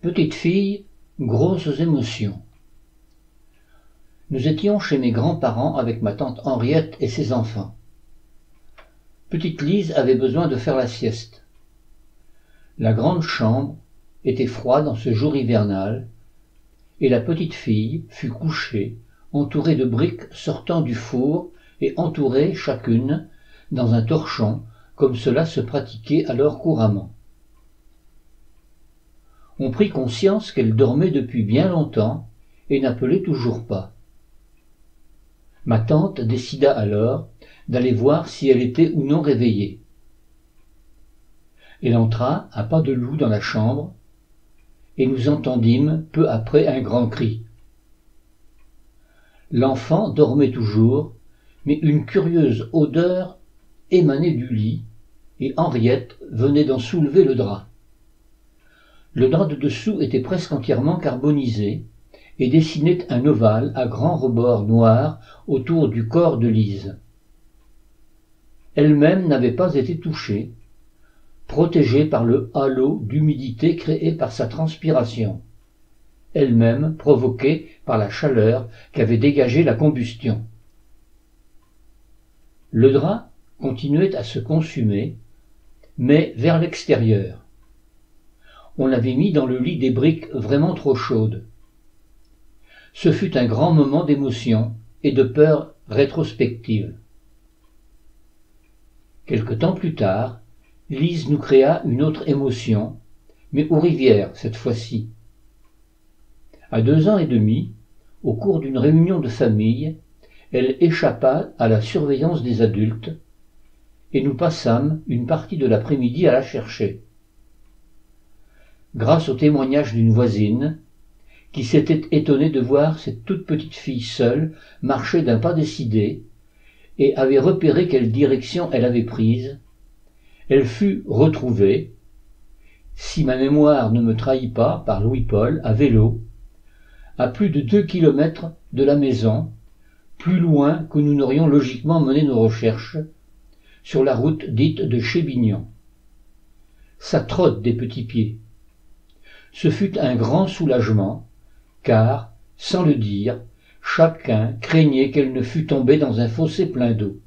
Petite fille, grosses émotions. Nous étions chez mes grands-parents avec ma tante Henriette et ses enfants. Petite Lise avait besoin de faire la sieste. La grande chambre était froide en ce jour hivernal, et la petite fille fut couchée, entourée de briques sortant du four et entourées chacune dans un torchon, comme cela se pratiquait alors couramment. On prit conscience qu'elle dormait depuis bien longtemps et n'appelait toujours pas. Ma tante décida alors d'aller voir si elle était ou non réveillée. Elle entra à pas de loup dans la chambre, et nous entendîmes peu après un grand cri. L'enfant dormait toujours, mais une curieuse odeur émanait du lit, et Henriette venait d'en soulever le drap. Le drap de dessous était presque entièrement carbonisé, et dessinait un ovale à grands rebords noirs autour du corps de Lise. Elle-même n'avait pas été touchée, protégée par le halo d'humidité créé par sa transpiration, elle-même provoquée par la chaleur qu'avait dégagée la combustion. Le drap continuait à se consumer, mais vers l'extérieur. On avait mis dans le lit des briques vraiment trop chaudes. Ce fut un grand moment d'émotion et de peur rétrospective. Quelque temps plus tard, Lise nous créa une autre émotion, mais aux rivières cette fois-ci. À 2 ans et demi, au cours d'une réunion de famille, elle échappa à la surveillance des adultes, et nous passâmes une partie de l'après-midi à la chercher. Grâce au témoignage d'une voisine, qui s'était étonnée de voir cette toute petite fille seule marcher d'un pas décidé, et avait repéré quelle direction elle avait prise, elle fut retrouvée, si ma mémoire ne me trahit pas, par Louis-Paul, à vélo, à plus de 2 kilomètres de la maison, plus loin que nous n'aurions logiquement mené nos recherches, sur la route dite de Chébignon. Ça trotte des petits pieds. Ce fut un grand soulagement, car, sans le dire, chacun craignait qu'elle ne fût tombée dans un fossé plein d'eau.